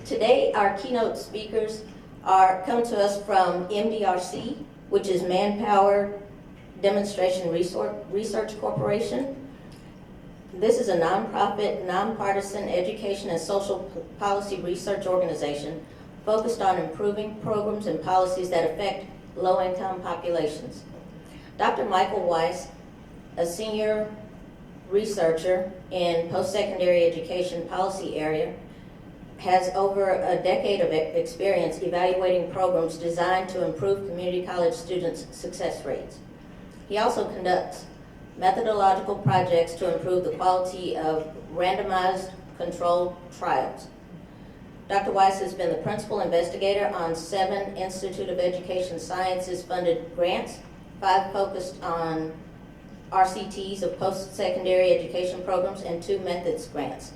Today, our keynote speakers come to us from MDRC, which is Manpower Demonstration Research Corporation. This is a nonprofit, nonpartisan education and social policy research organization focused on improving programs and policies that affect low-income populations. Dr. Michael Weiss, a senior researcher in post-secondary education policy area, has over a decade of experience evaluating programs designed to improve community college students' success rates. He also conducts methodological projects to improve the quality of randomized controlled trials. Dr. Weiss has been the principal investigator on 7 Institute of Education Sciences funded grants, 5 focused on RCTs of post-secondary education programs, and 2 methods grants.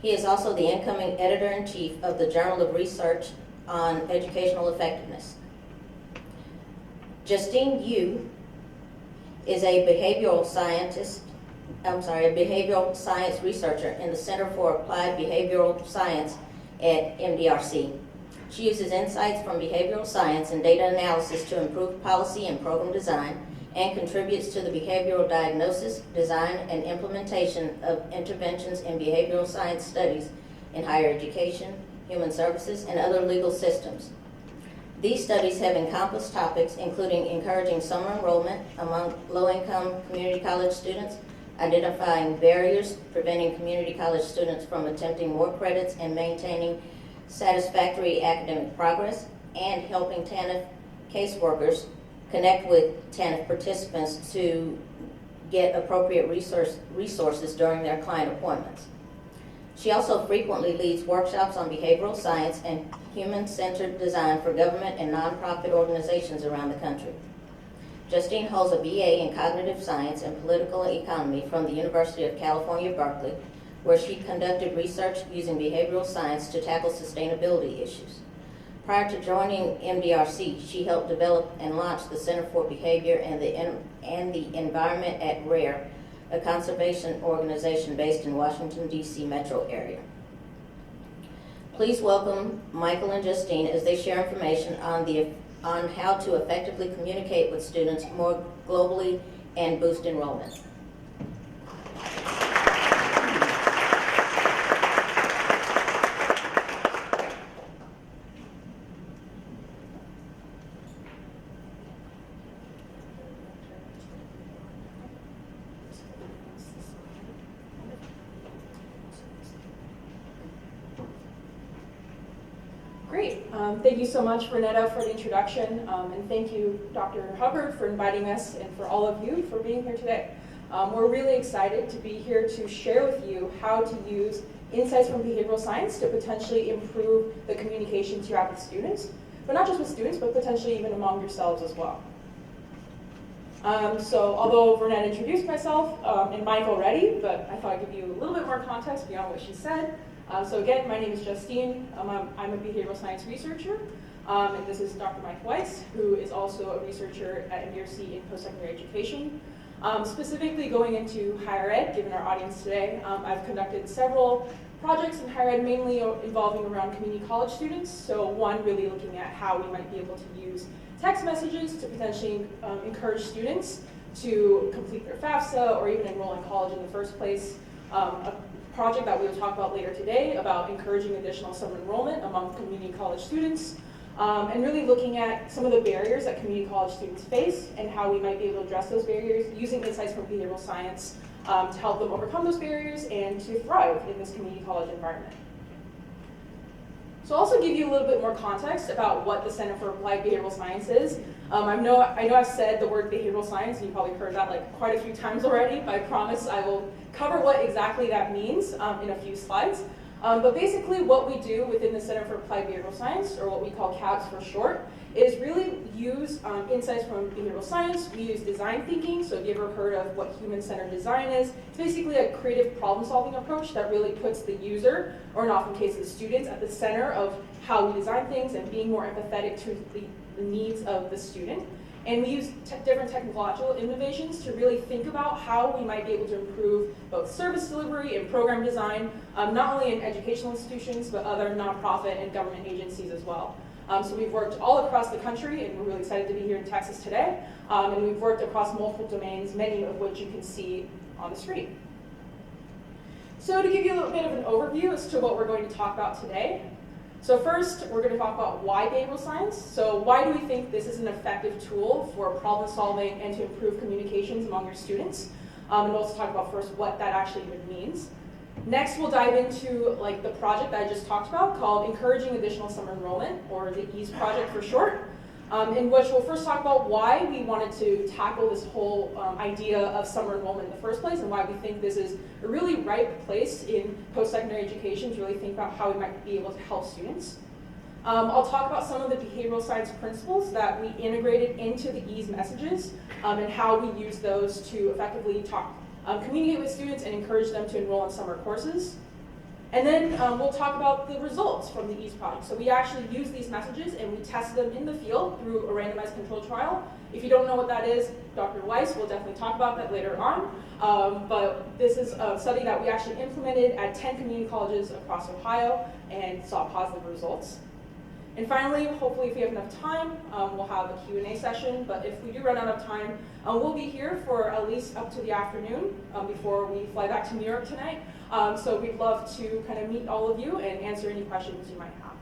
He is also the incoming editor-in-chief of the Journal of Research on Educational Effectiveness. Justine Yu is a behavioral science researcher in the Center for Applied Behavioral Science at MDRC. She uses insights from behavioral science and data analysis to improve policy and program design, and contributes to the behavioral diagnosis, design, and implementation of interventions in behavioral science studies in higher education, human services, and other legal systems. These studies have encompassed topics including encouraging summer enrollment among low-income community college students, identifying barriers preventing community college students from attempting more credits and maintaining satisfactory academic progress, and helping TANF caseworkers connect with TANF participants to get appropriate resources during their client appointments. She also frequently leads workshops on behavioral science and human-centered design for government and nonprofit organizations around the country. Justine holds a BA in Cognitive Science and Political Economy from the University of California, Berkeley, where she conducted research using behavioral science to tackle sustainability issues. Prior to joining MDRC, she helped develop and launch the Center for Behavior and the Environment at RARE, a conservation organization based in Washington, D.C. metro area. Please welcome Michael and Justine as they share information on how to effectively communicate with students more globally and boost enrollment. Great. Thank you so much, Renetta, for the introduction, and thank you, Dr. Hubbard, for inviting us, and for all of you for being here today. We're really excited to be here to share with you how to use insights from behavioral science to potentially improve the communications you have with students, but not just with students, but potentially even among yourselves as well. So although Renetta introduced myself and Mike already, but I thought I'd give you a little bit more context beyond what she said. So again, my name is Justine. I'm a behavioral science researcher, and this is Dr. Mike Weiss, who is also a researcher at MDRC in post-secondary education. Specifically going into higher ed, given our audience today, I've conducted several projects in higher ed, mainly involving around community college students. So one really looking at how we might be able to use text messages to potentially encourage students to complete their FAFSA or even enroll in college in the first place. A project that we will talk about later today about encouraging additional summer enrollment among community college students, and really looking at some of the barriers that community college students face and how we might be able to address those barriers using insights from behavioral science to help them overcome those barriers and to thrive in this community college environment. So I'll also give you a little bit more context about what the Center for Applied Behavioral Science is. I know I've said the word behavioral science, and you've probably heard that like quite a few times already, but I promise I will cover what exactly that means in a few slides. But basically what we do within the Center for Applied Behavioral Science, or what we call CABS for short, is really use insights from behavioral science. We use design thinking, so have you ever heard of what human-centered design is? It's basically a creative problem-solving approach that really puts the user, or in often cases the students, at the center of how we design things and being more empathetic to the needs of the student. And we use different technological innovations to really think about how we might be able to improve both service delivery and program design, not only in educational institutions, but other nonprofit and government agencies as well. So we've worked all across the country, and we're really excited to be here in Texas today. And we've worked across multiple domains, many of which you can see on the screen. So to give you a little bit of an overview as to what we're going to talk about today. So first, we're going to talk about why behavioral science. So why do we think this is an effective tool for problem solving and to improve communications among your students? And we'll also talk about first what that actually even means. Next, we'll dive into the project that I just talked about called Encouraging Additional Summer Enrollment, or the EASE project for short, in which we'll first talk about why we wanted to tackle this whole idea of summer enrollment in the first place and why we think this is a really ripe place in post-secondary education to really think about how we might be able to help students. I'll talk about some of the behavioral science principles that we integrated into the EASE messages and how we use those to effectively communicate with students and encourage them to enroll in summer courses. And then we'll talk about the results from the EASE project. So we actually use these messages and we tested them in the field through a randomized controlled trial. If you don't know what that is, Dr. Weiss will definitely talk about that later on. But this is a study that we actually implemented at 10 community colleges across Ohio and saw positive results. And finally, hopefully if we have enough time, we'll have a Q&A session. But if we do run out of time, we'll be here for at least up to the afternoon before we fly back to New York tonight. So we'd love to kind of meet all of you and answer any questions you might have.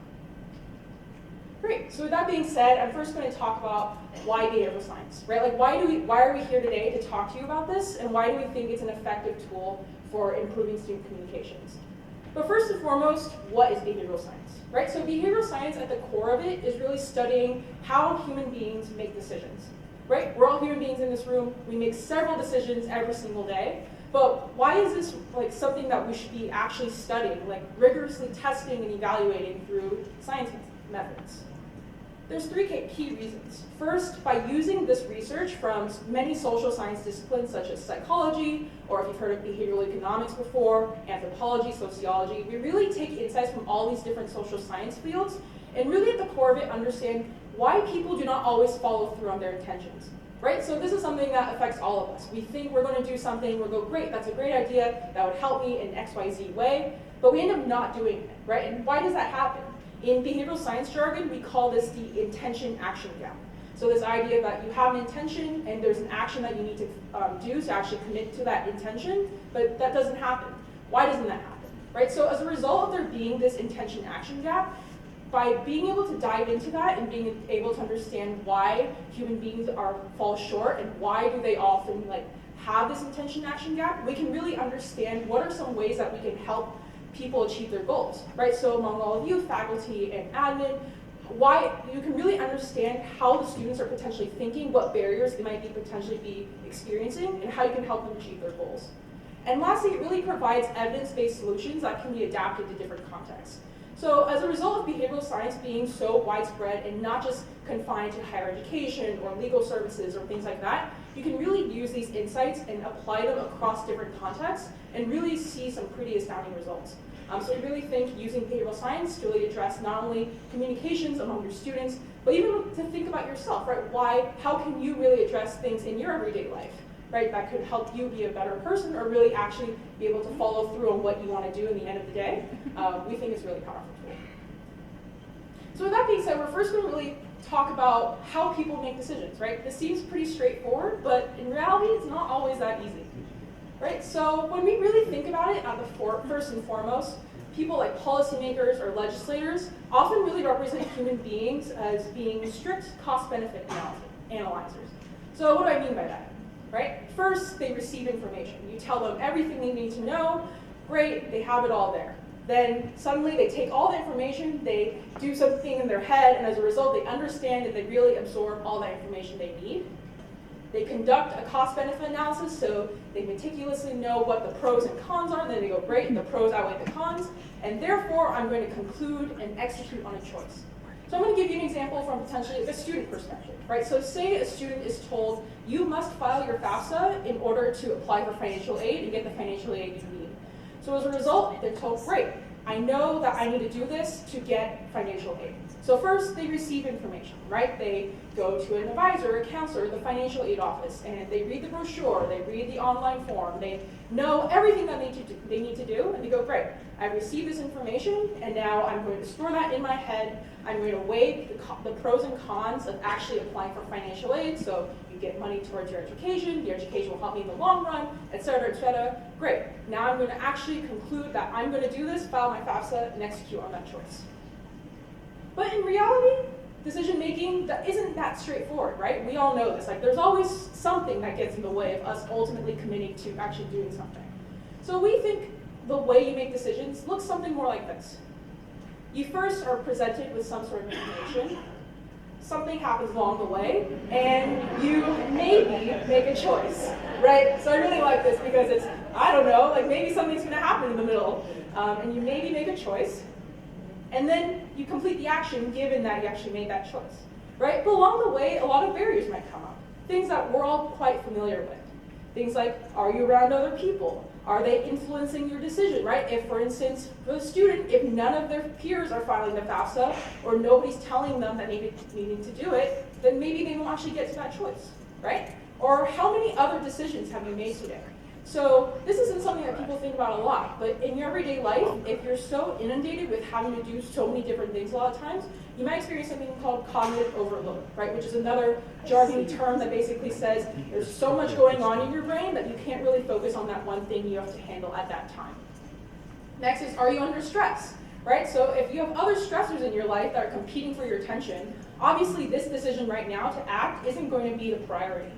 Great, so with that being said, I'm first going to talk about why behavioral science, right? Like why are we here today to talk to you about this, and why do we think it's an effective tool for improving student communications? But first and foremost, what is behavioral science, right? So behavioral science at the core of it is really studying how human beings make decisions, right? We're all human beings in this room. We make several decisions every single day. But why is this something that we should be actually studying, rigorously testing and evaluating through science methods? There's three key reasons. First, by using this research from many social science disciplines such as psychology, or if you've heard of behavioral economics before, anthropology, sociology, we really take insights from all these different social science fields and really at the core of it understand why people do not always follow through on their intentions. Right? So this is something that affects all of us. We think we're going to do something, we'll go, great, that's a great idea, that would help me in XYZ way, but we end up not doing it, right? And why does that happen? In behavioral science jargon, we call this the intention-action gap. So this idea that you have an intention and there's an action that you need to do to actually commit to that intention, but that doesn't happen. Why doesn't that happen? Right? So as a result of there being this intention-action gap, by being able to dive into that and being able to understand why human beings fall short and why do they often have this intention-action gap, we can really understand what are some ways that we can help people achieve their goals, right? So among all of you, faculty and admin, why you can really understand how the students are potentially thinking, what barriers they might potentially be experiencing, and how you can help them achieve their goals. And lastly, it really provides evidence-based solutions that can be adapted to different contexts. So as a result of behavioral science being so widespread and not just confined to higher education or legal services or things like that, you can really use these insights and apply them across different contexts and really see some pretty astounding results. So we really think using behavioral science to really address not only communications among your students, but even to think about yourself, right? How can you really address things in your everyday life? Right, that could help you be a better person or really actually be able to follow through on what you want to do in the end of the day. We think it's a really powerful tool. So with that being said, we're first going to really talk about how people make decisions, right? This seems pretty straightforward, but in reality, it's not always that easy, right? So when we really think about it, first and foremost, people like policymakers or legislators often really represent human beings as being strict cost-benefit analyzers. So what do I mean by that? Right? First, they receive information. You tell them everything they need to know. Great, they have it all there. Then suddenly they take all the information, they do something in their head, and as a result, they understand and they really absorb all that information they need. They conduct a cost-benefit analysis, so they meticulously know what the pros and cons are, and then they go, great, the pros outweigh the cons, and therefore I'm going to conclude and execute on a choice. So I'm going to give you an example from potentially the student perspective, right? So say a student is told, you must file your FAFSA in order to apply for financial aid and get the financial aid you need. So as a result, they're told, great, I know that I need to do this to get financial aid. So first, they receive information, right? They go to an advisor, a counselor, the financial aid office, and they read the brochure, they read the online form, they know everything that they need to do, and they go, great, I received this information, and now I'm going to store that in my head. I'm going to weigh the pros and cons of actually applying for financial aid. So you get money towards your education will help me in the long run, et cetera, et cetera. Great, now I'm going to actually conclude that I'm going to do this, file my FAFSA, and execute on that choice. But in reality, decision making isn't that straightforward, right? We all know this. Like, there's always something that gets in the way of us ultimately committing to actually doing something. So we think the way you make decisions looks something more like this. You first are presented with some sort of information. Something happens along the way, and you maybe make a choice, right? So I really like this because it's, I don't know, like maybe something's going to happen in the middle, and you maybe make a choice. And then you complete the action given that you actually made that choice, right? But along the way, a lot of barriers might come up. Things that we're all quite familiar with. Things like, are you around other people? Are they influencing your decision, right? If, for instance, for the student, if none of their peers are filing the FAFSA, or nobody's telling them that maybe needing to do it, then maybe they won't actually get to that choice, right? Or how many other decisions have you made today? So this isn't something that people think about a lot, but in your everyday life, if you're so inundated with having to do so many different things a lot of times, you might experience something called cognitive overload, right? Which is another jargon term that basically says there's so much going on in your brain that you can't really focus on that one thing you have to handle at that time. Next is, are you under stress, right? So if you have other stressors in your life that are competing for your attention, obviously this decision right now to act isn't going to be the priority.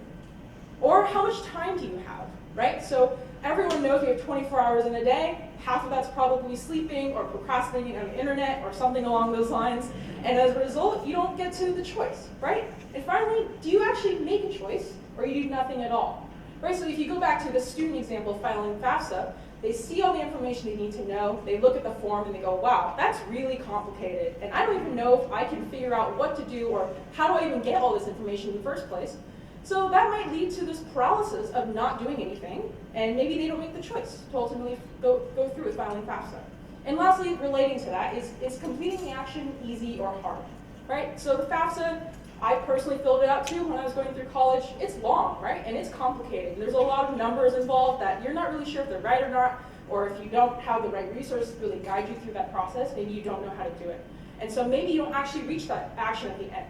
Or how much time do you have? Right? So everyone knows we have 24 hours in a day. Half of that's probably sleeping or procrastinating on the internet or something along those lines. And as a result, you don't get to the choice, right? And finally, do you actually make a choice or you do nothing at all? Right? So if you go back to the student example of filing FAFSA, they see all the information they need to know, they look at the form and they go, wow, that's really complicated. And I don't even know if I can figure out what to do or how do I even get all this information in the first place. So that might lead to this paralysis of not doing anything, and maybe they don't make the choice to ultimately go through with filing FAFSA. And lastly, relating to that, is completing the action easy or hard, right? So the FAFSA, I personally filled it out too when I was going through college. It's long, right? And it's complicated. There's a lot of numbers involved that you're not really sure if they're right or not, or if you don't have the right resources to really guide you through that process, maybe you don't know how to do it. And so maybe you don't actually reach that action at the end.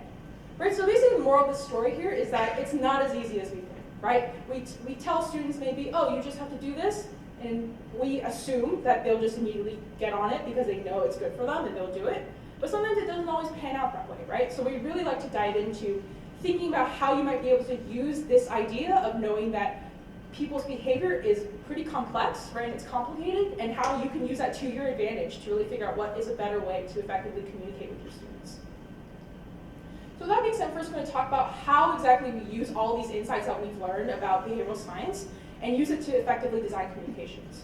Right, so basically the moral of the story here is that it's not as easy as we think, right? We tell students maybe, oh, you just have to do this, and we assume that they'll just immediately get on it because they know it's good for them and they'll do it. But sometimes it doesn't always pan out that way, right? So we really like to dive into thinking about how you might be able to use this idea of knowing that people's behavior is pretty complex, right, and it's complicated, and how you can use that to your advantage to really figure out what is a better way to effectively communicate with your students. So that being said, first I'm going to talk about how exactly we use all these insights that we've learned about behavioral science and use it to effectively design communications.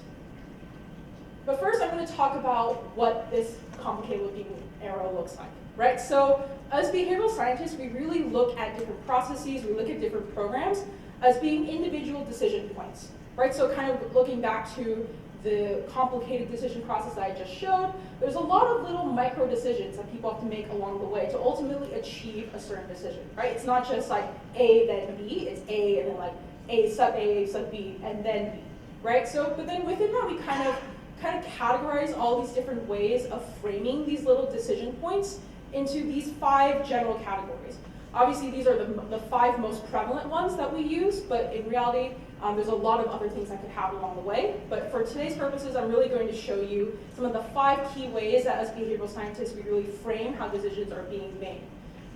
But first I'm going to talk about what this complicated looking arrow looks like, right? So as behavioral scientists, we really look at different processes, we look at different programs as being individual decision points, right? So kind of looking back to the complicated decision process that I just showed, there's a lot of little micro decisions that people have to make along the way to ultimately achieve a certain decision, right? It's not just like A, then B, it's A, and then like A sub B, and then B, right? So, but then within that, we kind of categorize all these different ways of framing these little decision points into these 5 general categories. Obviously, these are the 5 most prevalent ones that we use, but in reality, there's a lot of other things that could happen along the way. But for today's purposes, I'm really going to show you some of the 5 key ways that as behavioral scientists, we really frame how decisions are being made.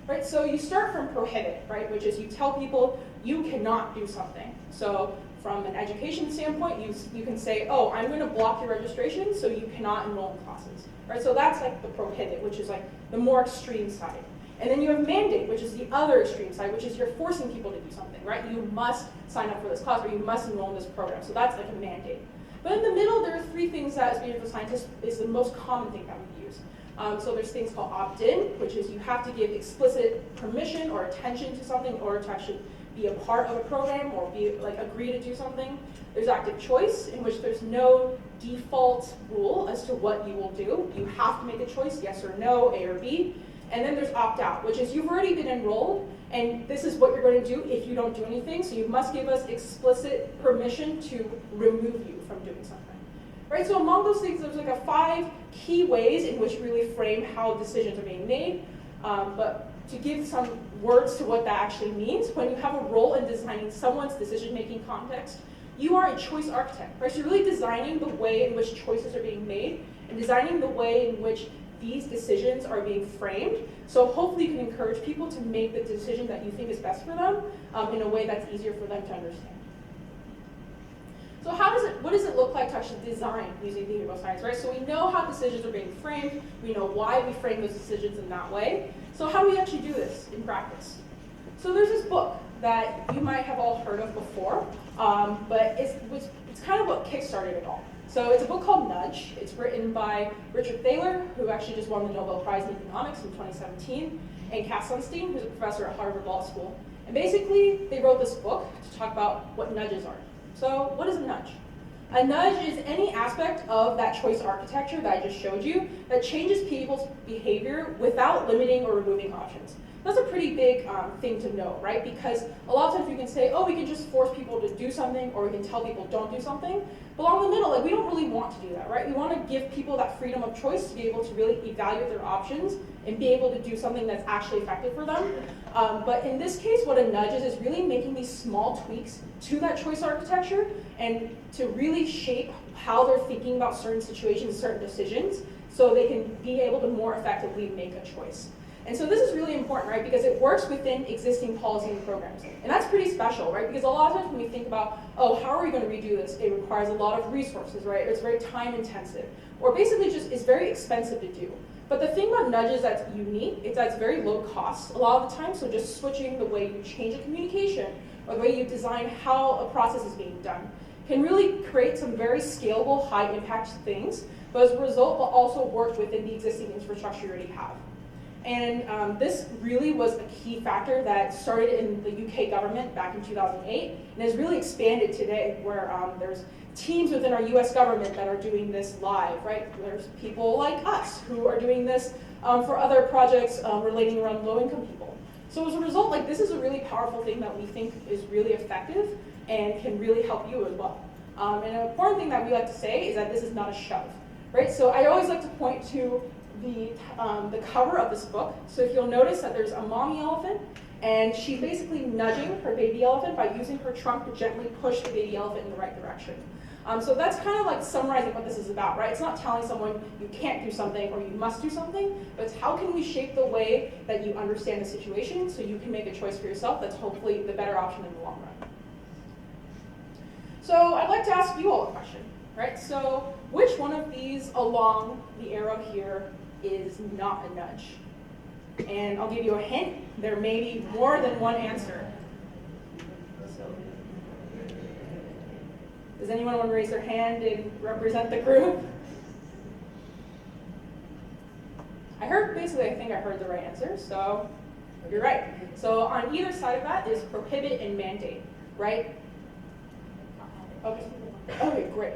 Right, so you start from prohibit, right, which is you tell people you cannot do something. So from an education standpoint, you can say, oh, I'm going to block your registration so you cannot enroll in classes. Right, so that's like the prohibit, which is like the more extreme side. And then you have mandate, which is the other extreme side, which is you're forcing people to do something, right? You must sign up for this class or you must enroll in this program. So that's like a mandate. But in the middle, there are 3 things that as behavioral scientists is the most common thing that we use. So there's things called opt-in, which is you have to give explicit permission or attention to something in order to actually be a part of a program or agree to do something. There's active choice, in which there's no default rule as to what you will do. You have to make a choice, yes or no, A or B. And then there's opt-out, which is you've already been enrolled, and this is what you're going to do if you don't do anything. So you must give us explicit permission to remove you from doing something. Right? So among those things, there's like 5 key ways in which we really frame how decisions are being made. But to give some words to what that actually means, when you have a role in designing someone's decision-making context, you are a choice architect, right? So you're really designing the way in which choices are being made and designing the way in which these decisions are being framed. So hopefully you can encourage people to make the decision that you think is best for them in a way that's easier for them to understand. So what does it look like to actually design using behavioral science, right? So we know how decisions are being framed. We know why we frame those decisions in that way. So how do we actually do this in practice? So there's this book that you might have all heard of before, but it's kind of what kickstarted it all. So it's a book called Nudge. It's written by Richard Thaler, who actually just won the Nobel Prize in Economics in 2017, and Cass Sunstein, who's a professor at Harvard Law School. And basically, they wrote this book to talk about what nudges are. So what is a nudge? A nudge is any aspect of that choice architecture that I just showed you that changes people's behavior without limiting or removing options. That's a pretty big thing to know, right? Because a lot of times you can say, oh, we can just force people to do something, or we can tell people don't do something. But along the middle, like, we don't really want to do that, right? We want to give people that freedom of choice to be able to really evaluate their options and be able to do something that's actually effective for them. But in this case, what a nudge is really making these small tweaks to that choice architecture and to really shape how they're thinking about certain situations, certain decisions, so they can be able to more effectively make a choice. And so this is really important, right, because it works within existing policy and programs. And that's pretty special, right, because a lot of times when we think about, oh, how are we going to redo this? It requires a lot of resources, right? It's very time intensive, or basically just is very expensive to do. But the thing about nudges that's unique is that it's very low cost a lot of the time, so just switching the way you change a communication or the way you design how a process is being done can really create some very scalable, high impact things, but as a result will also work within the existing infrastructure you already have. And this really was a key factor that started in the UK government back in 2008 and has really expanded today, where there's teams within our US government that are doing this live, right? There's people like us who are doing this for other projects relating around low-income people. So as a result, like, this is a really powerful thing that we think is really effective and can really help you as well. And an important thing that we like to say is that this is not a shove, right? So I always like to point to the cover of this book. So if you'll notice that there's a mommy elephant, and she's basically nudging her baby elephant by using her trunk to gently push the baby elephant in the right direction. So that's kind of like summarizing what this is about, right? It's not telling someone you can't do something or you must do something, but it's how can we shape the way that you understand the situation so you can make a choice for yourself that's hopefully the better option in the long run. So I'd like to ask you all a question, right? So which one of these along the arrow here is not a nudge? And I'll give you a hint, there may be more than one answer. So, does anyone want to raise their hand and represent the group? I think I heard the right answer, so you're right. So on either side of that is prohibit and mandate, right? Okay, great.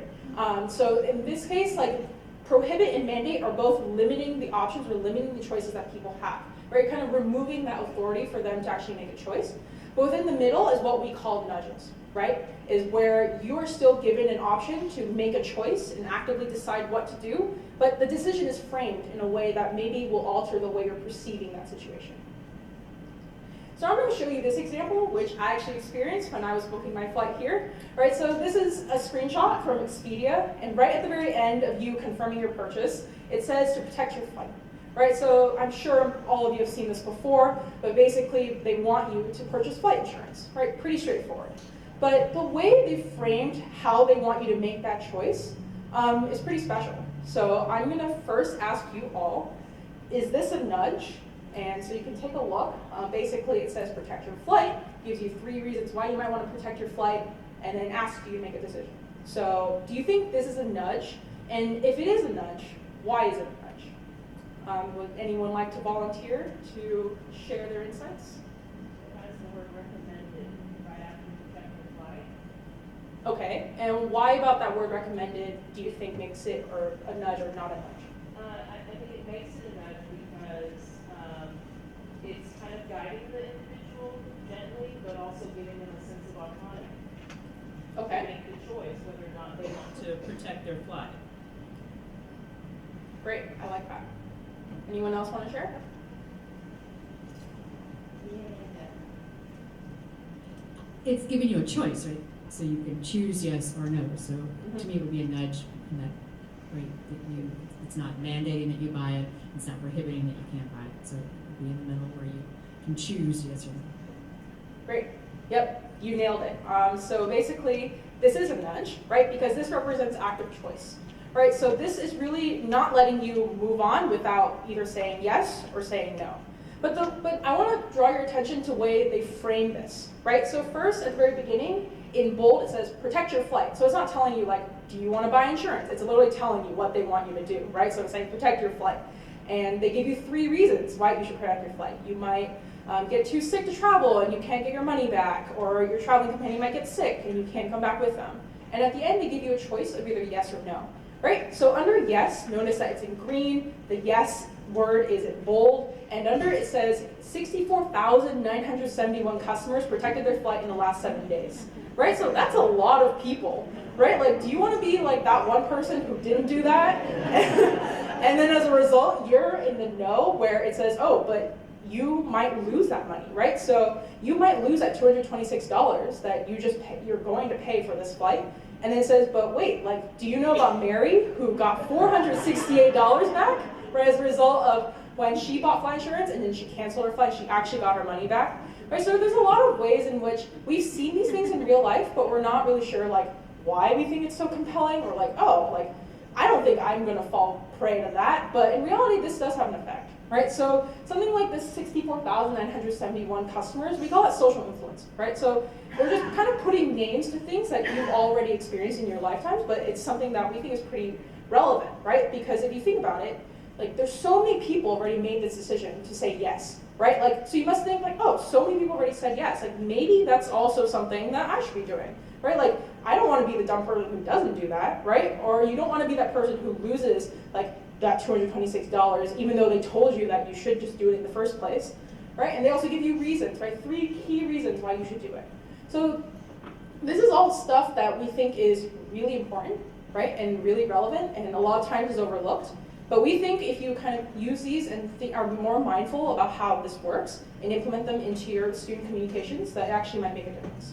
So in this case, like, prohibit and mandate are both limiting the options or limiting the choices that people have, right? Kind of removing that authority for them to actually make a choice. But within the middle is what we call nudges, right? Is where you are still given an option to make a choice and actively decide what to do, but the decision is framed in a way that maybe will alter the way you're perceiving that situation. So I'm going to show you this example, which I actually experienced when I was booking my flight here. Right, so this is a screenshot from Expedia, and right at the very end of you confirming your purchase, it says to protect your flight. Right, so I'm sure all of you have seen this before, but basically they want you to purchase flight insurance. Right, pretty straightforward. But the way they framed how they want you to make that choice is pretty special. So I'm going to first ask you all, is this a nudge? And so you can take a look. Basically, it says protect your flight, gives you 3 reasons why you might want to protect your flight, and then asks you to make a decision. So do you think this is a nudge? And if it is a nudge, why is it a nudge? Would anyone like to volunteer to share their insights? Has the word recommended right after you protect your flight? Okay, and why about that word recommended do you think makes it or a nudge or not a nudge? I think it makes it a nudge because it's kind of guiding the individual gently, but also giving them a sense of autonomy. Okay. To make the choice whether or not they want to protect their flight. Great, I like that. Anyone else want to share? It's giving you a choice, right? So you can choose yes or no. So to me, it would be a nudge in that way that it's not mandating that you buy it. It's not prohibiting that you can't buy it. So it would be in the middle where you can choose yes or no. Great. Yep, you nailed it. So basically, this is a nudge, right? Because this represents active choice, right? So this is really not letting you move on without either saying yes or saying no. But I want to draw your attention to the way they frame this, right? So first, at the very beginning, in bold, it says protect your flight. So it's not telling you like, do you want to buy insurance? It's literally telling you what they want you to do, right? So it's saying protect your flight. And they give you 3 reasons why you should protect your flight. You might get too sick to travel and you can't get your money back, or your traveling companion might get sick and you can't come back with them. And at the end, they give you a choice of either yes or no, right? So under yes, notice that it's in green, the yes word is in bold, and under it says 64,971 customers protected their flight in the last 7 days, right? So that's a lot of people, right? Like, do you want to be like that one person who didn't do that? And then as a result, you're in the no where it says, oh, but you might lose that money, right? So you might lose that $226 that you're going to pay for this flight. And then it says, but wait, like, do you know about Mary who got $468 back, right, as a result of when she bought flight insurance and then she canceled her flight, she actually got her money back, right? So there's a lot of ways in which we've seen these things in real life, but we're not really sure like why we think it's so compelling, or like, oh, like, I don't think I'm gonna fall prey to that, but in reality, this does have an effect, right? So something like this 64,971 customers, we call that social influence, right? So we're just kind of putting names to things that you've already experienced in your lifetimes, but it's something that we think is pretty relevant, right? Because if you think about it, like, there's so many people already made this decision to say yes, right? Like, so you must think like, oh, so many people already said yes. Like, maybe that's also something that I should be doing, right? Like, I don't want to be the dumb person who doesn't do that, right? Or you don't want to be that person who loses like that $226, even though they told you that you should just do it in the first place, right? And they also give you reasons, right? 3 key reasons why you should do it. So this is all stuff that we think is really important, right? And really relevant, and a lot of times is overlooked. But we think if you kind of use these and are more mindful about how this works and implement them into your student communications, that actually might make a difference.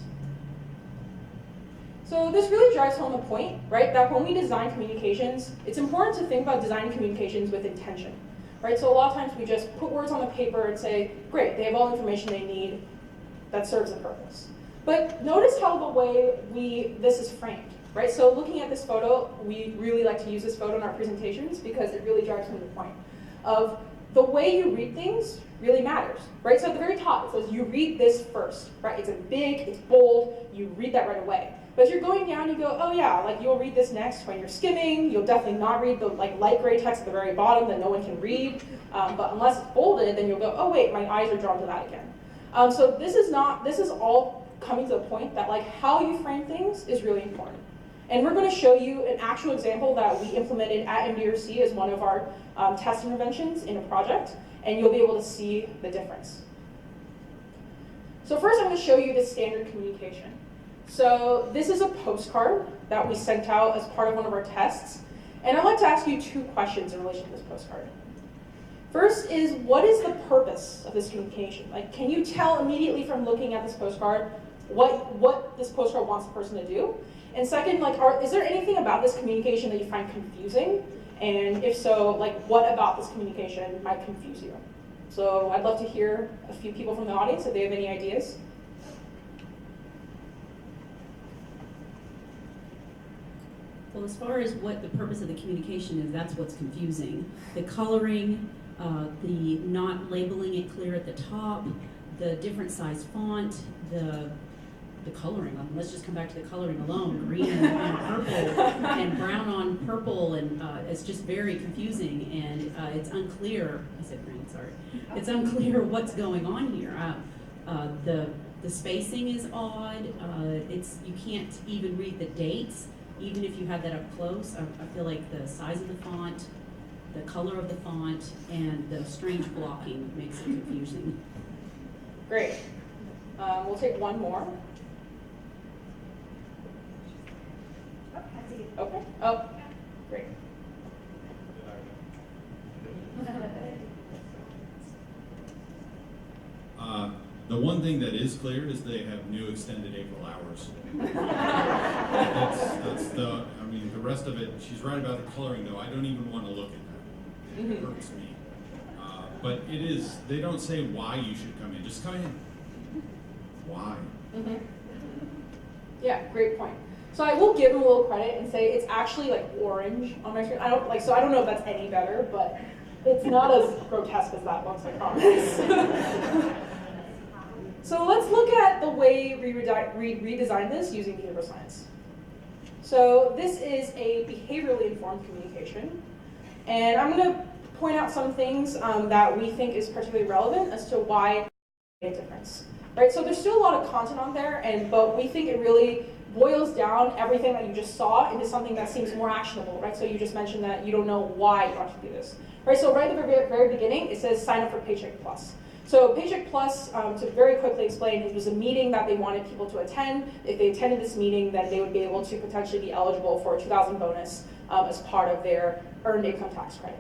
So this really drives home the point, right, that when we design communications, it's important to think about designing communications with intention, right? So a lot of times we just put words on the paper and say, great, they have all the information they need, that serves a purpose. But notice how the way this is framed. Right, so looking at this photo, we really like to use this photo in our presentations because it really drives home the point of the way you read things really matters, right? So at the very top, it says you read this first, right? It's big, it's bold, you read that right away. But if you're going down, you go, oh yeah, like you'll read this next when you're skimming. You'll definitely not read the like light gray text at the very bottom that no one can read. But unless it's bolded, then you'll go, oh wait, my eyes are drawn to that again. So this is all coming to the point that like how you frame things is really important. And we're going to show you an actual example that we implemented at MDRC as one of our test interventions in a project, and you'll be able to see the difference. So first I'm going to show you the standard communication. So this is a postcard that we sent out as part of one of our tests, and I'd like to ask you 2 questions in relation to this postcard. First is, what is the purpose of this communication? Like, can you tell immediately from looking at this postcard what this postcard wants the person to do? And second, like, is there anything about this communication that you find confusing? And if so, like, what about this communication might confuse you? So I'd love to hear a few people from the audience if they have any ideas. Well, as far as what the purpose of the communication is, that's what's confusing. The coloring, the not labeling it clear at the top, the different size font, the coloring. Let's just come back to the coloring alone. Green and purple and brown on purple, and it's just very confusing, and it's unclear. I said green, sorry. It's unclear what's going on here. The The spacing is odd. You can't even read the dates, even if you have that up close. I feel like the size of the font, the color of the font, and the strange blocking makes it confusing. Great. We'll take one more. Okay. Oh, great. The one thing that is clear is they have new extended April hours. That's the, I mean, the rest of it, she's right about the coloring though. I don't even want to look at that. It hurts me. But it is, they don't say why you should come in. Just come in. Why? Yeah, great point. So I will give them a little credit and say it's actually like orange on my screen. I don't know if that's any better, but it's not as grotesque as that looks, I promise. So let's look at the way we redesigned this using behavioral science. So this is a behaviorally informed communication. And I'm going to point out some things that we think is particularly relevant as to why it makes a difference. Right? So there's still a lot of content on there, but we think it really boils down everything that you just saw into something that seems more actionable. Right? So you just mentioned that you don't know why you want to do this. Right? So right at the very beginning, it says sign up for Paycheck Plus. So Paycheck Plus, to very quickly explain, it was a meeting that they wanted people to attend. If they attended this meeting, then they would be able to potentially be eligible for a $2,000 bonus as part of their earned income tax credit.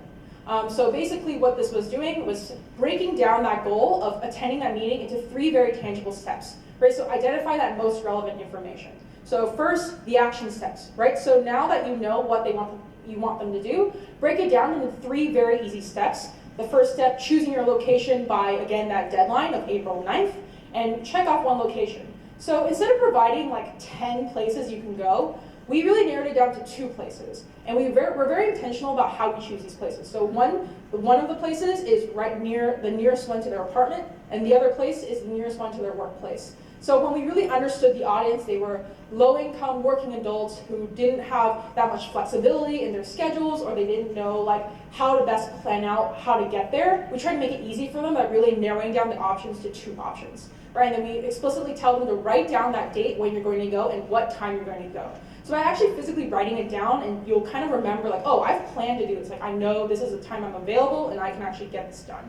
So basically what this was doing was breaking down that goal of attending that meeting into 3 very tangible steps. Right? So identify that most relevant information. So first, the action steps. Right? So now that you know what you want them to do, break it down into 3 very easy steps. The first step, choosing your location by, again, that deadline of April 9th, and check off 1 location. So instead of providing like 10 places you can go, we really narrowed it down to 2 places. And we're very intentional about how we choose these places. So one of the places is right near the nearest one to their apartment, and the other place is the nearest one to their workplace. So when we really understood the audience, they were low-income working adults who didn't have that much flexibility in their schedules, or they didn't know like how to best plan out how to get there. We tried to make it easy for them by really narrowing down the options to 2 options. Right? And then we explicitly tell them to write down that date when you're going to go and what time you're going to go. So by actually physically writing it down, and you'll kind of remember like, oh, I've planned to do this. Like I know this is the time I'm available and I can actually get this done.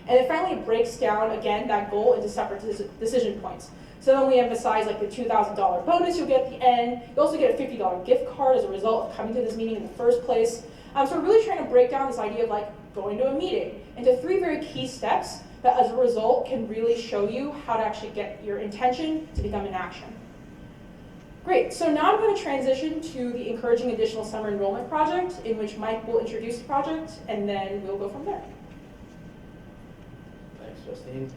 And then finally it breaks down, again, that goal into separate decision points. So then we emphasize like the $2,000 bonus you'll get at the end. You also get a $50 gift card as a result of coming to this meeting in the first place. So we're really trying to break down this idea of like going to a meeting into 3 very key steps that as a result can really show you how to actually get your intention to become an action. Great, so now I'm going to transition to the Encouraging Additional Summer Enrollment project, in which Mike will introduce the project, and then we'll go from there. Thanks, Justine.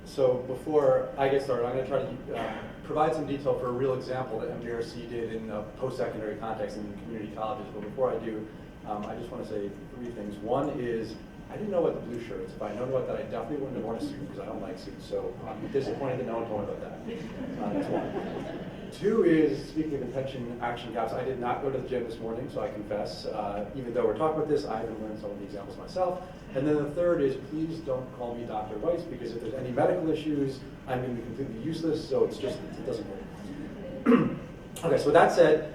So before I get started, I'm going to try to provide some detail for a real example that MDRC did in a post-secondary context in community colleges. But before I do, I just want to say 3 things. One is, I didn't know about the blue shirts. If I known about that, I definitely wouldn't have worn a suit because I don't like suits. So I'm disappointed that no one told me about that. That's 1. 2 is, speaking of intention action gaps, I did not go to the gym this morning, so I confess. Even though we're talking about this, I haven't learned some of the examples myself. And then the 3rd is, please don't call me Dr. Weiss, because if there's any medical issues, I'm going to be completely useless, so it's just, it doesn't work. Okay, so with that said,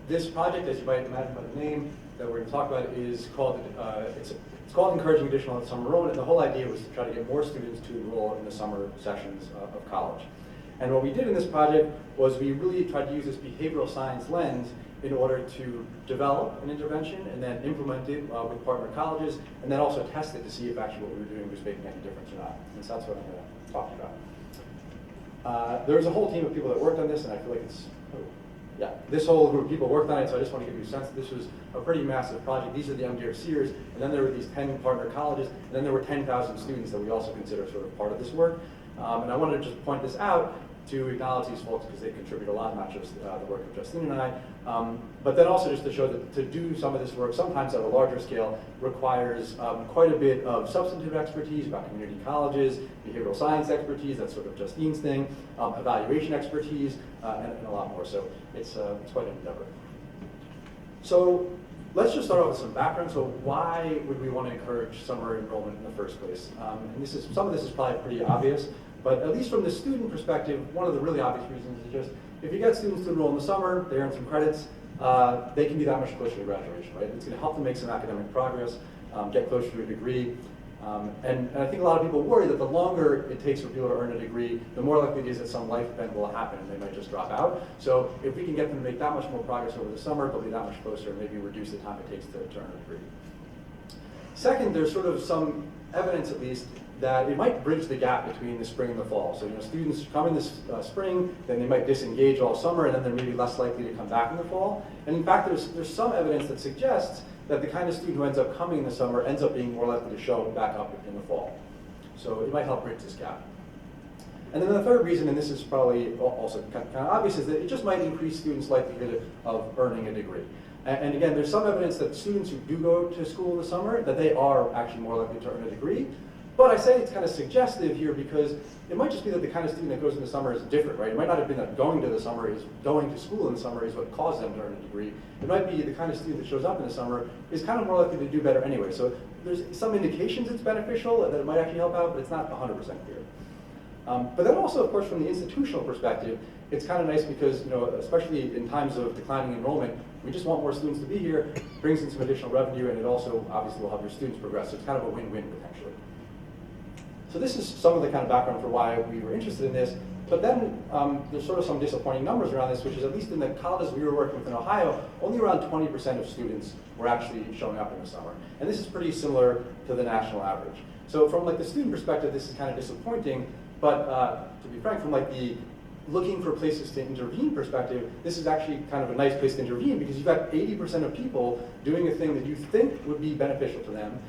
this project, as you might imagine by the name that we're going to talk about, is called, it's called Encouraging Additional Summer Enrollment, and the whole idea was to try to get more students to enroll in the summer sessions of college. And what we did in this project was we really tried to use this behavioral science lens in order to develop an intervention and then implement it with partner colleges, and then also test it to see if actually what we were doing was making any difference or not. And so that's what I'm going to talk about. There's a whole team of people that worked on this, and I feel like it's, this whole group of people worked on it, so I just want to give you a sense that this was a pretty massive project. These are the MDRCers, and then there were these 10 partner colleges, and then there were 10,000 students that we also consider sort of part of this work. And I wanted to just point this out to acknowledge these folks because they contribute a lot, not just the work of Justine and I, but then also just to show that to do some of this work, sometimes at a larger scale, requires quite a bit of substantive expertise about community colleges, behavioral science expertise, that's sort of Justine's thing, evaluation expertise, and a lot more. So it's quite an endeavor. So let's just start off with some background. So why would we want to encourage summer enrollment in the first place? And some of this is probably pretty obvious, But at least from the student perspective, one of the really obvious reasons is just, if you get students to enroll in the summer, they earn some credits, they can be that much closer to graduation, right? It's going to help them make some academic progress, get closer to a degree. And I think a lot of people worry that the longer it takes for people to earn a degree, the more likely it is that some life event will happen and they might just drop out. So if we can get them to make that much more progress over the summer, they'll be that much closer and maybe reduce the time it takes to earn a degree. Second, there's sort of some evidence, at least, that it might bridge the gap between the spring and the fall. So, students come in this spring, then they might disengage all summer, and then they're maybe less likely to come back in the fall. And in fact, there's some evidence that suggests that the kind of student who ends up coming in the summer ends up being more likely to show back up in the fall. So it might help bridge this gap. And then the third reason, and this is probably also kind of obvious, is that it just might increase students' likelihood of earning a degree. And again, there's some evidence that students who do go to school in the summer, that they are actually more likely to earn a degree. But I say it's kind of suggestive here because it might just be that the kind of student that goes in the summer is different, right? It might not have been that going to school in the summer is what caused them to earn a degree. It might be the kind of student that shows up in the summer is kind of more likely to do better anyway. So there's some indications it's beneficial, that it might actually help out, but it's not 100% clear. But then also, of course, from the institutional perspective, it's kind of nice because, especially in times of declining enrollment, we just want more students to be here, brings in some additional revenue, and it also obviously will help your students progress. So it's kind of a win-win potentially. So this is some of the kind of background for why we were interested in this. But then there's sort of some disappointing numbers around this, which is at least in the colleges we were working with in Ohio, only around 20% of students were actually showing up in the summer. And this is pretty similar to the national average. So from the student perspective, this is kind of disappointing. But to be frank, from the looking for places to intervene perspective, this is actually kind of a nice place to intervene because you've got 80% of people doing a thing that you think would be beneficial to them,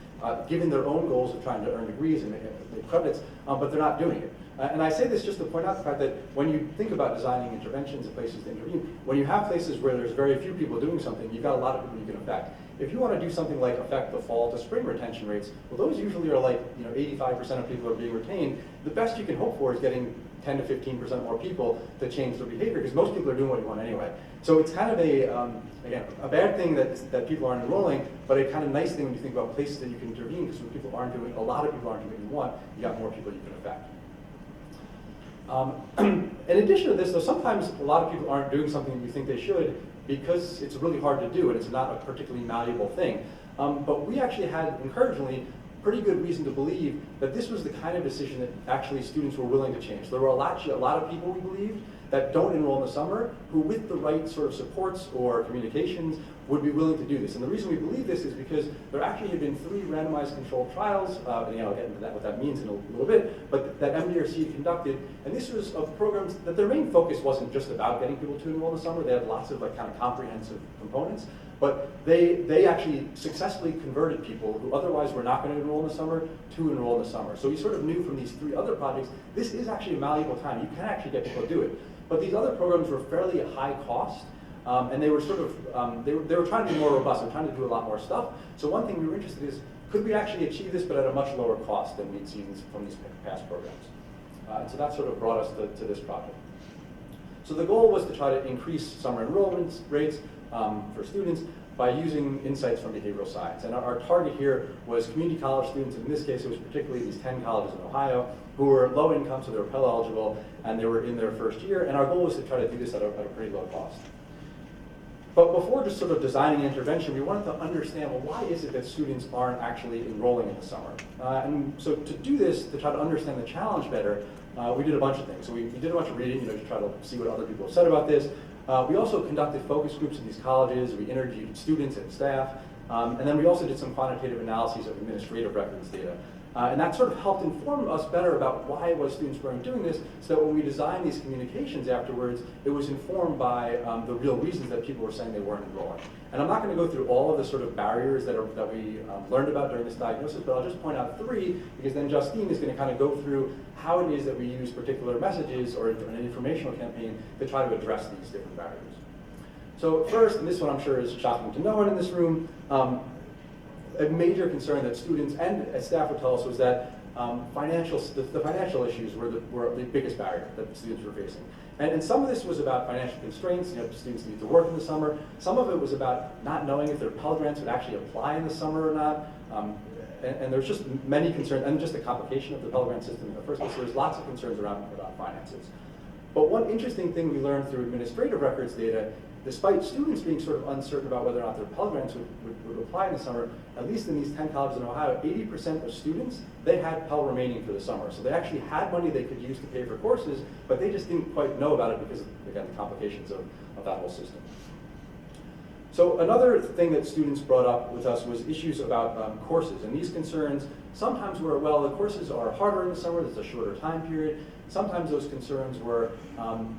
given their own goals of trying to earn degrees and make credits, but they're not doing it. And I say this just to point out the fact that when you think about designing interventions and places to intervene, when you have places where there's very few people doing something, you've got a lot of people you can affect. If you want to do something like affect the fall to spring retention rates, well, those usually are 85% of people are being retained. The best you can hope for is getting 10 to 15% more people to change their behavior, because most people are doing what you want anyway. So it's kind of again, a bad thing that people aren't enrolling, but a kind of nice thing when you think about places that you can intervene, because when people aren't doing, a lot of people aren't doing what you want, you got more people you can affect. In addition to this, though, sometimes a lot of people aren't doing something you think they should because it's really hard to do and it's not a particularly malleable thing. But we actually had, encouragingly, pretty good reason to believe that this was the kind of decision that actually students were willing to change. There were a lot of people, we believed, that don't enroll in the summer who, with the right sort of supports or communications, would be willing to do this. And the reason we believe this is because there actually had been 3 randomized controlled trials, and I'll get into what that means in a little bit, but that MDRC conducted, and this was of programs that their main focus wasn't just about getting people to enroll in the summer. They had lots of kind of comprehensive components, but they actually successfully converted people who otherwise were not going to enroll in the summer to enroll in the summer. So we sort of knew from these 3 other projects, this is actually a malleable time. You can actually get people to do it. But these other programs were fairly high cost, and they were sort of, they were trying to be more robust. They were trying to do a lot more stuff. So one thing we were interested in is, could we actually achieve this but at a much lower cost than we'd seen from these past programs? And so that sort of brought us to this project. So the goal was to try to increase summer enrollment rates for students by using insights from behavioral science. And our target here was community college students. In this case, it was particularly these 10 colleges in Ohio who were low income, so they were Pell eligible, and they were in their first year. And our goal was to try to do this at a pretty low cost. But before just sort of designing an intervention, we wanted to understand, well, why is it that students aren't actually enrolling in the summer? And so to do this, to try to understand the challenge better, we did a bunch of things. So we did a bunch of reading, to try to see what other people have said about this. We also conducted focus groups in these colleges. We interviewed students and staff. And then we also did some quantitative analyses of administrative records data. And that sort of helped inform us better about why it was students weren't doing this, so that when we designed these communications afterwards, it was informed by the real reasons that people were saying they weren't enrolling. And I'm not going to go through all of the sort of barriers that we learned about during this diagnosis, but I'll just point out 3, because then Justine is going to kind of go through how it is that we use particular messages or an informational campaign to try to address these different barriers. So first, and this one I'm sure is shocking to no one in this room, a major concern that students and staff would tell us was that the financial issues were the biggest barrier that students were facing. And some of this was about financial constraints. Students need to work in the summer. Some of it was about not knowing if their Pell Grants would actually apply in the summer or not. and there's just many concerns, and just the complication of the Pell Grant system in the first place. So there's lots of concerns around finances. But one interesting thing we learned through administrative records data, despite students being sort of uncertain about whether or not their Pell Grants would apply in the summer, at least in these 10 colleges in Ohio, 80% of students, they had Pell remaining for the summer. So they actually had money they could use to pay for courses, but they just didn't quite know about it because of, again, the complications of that whole system. So another thing that students brought up with us was issues about courses. And these concerns sometimes were, well, the courses are harder in the summer, there's a shorter time period. Sometimes those concerns were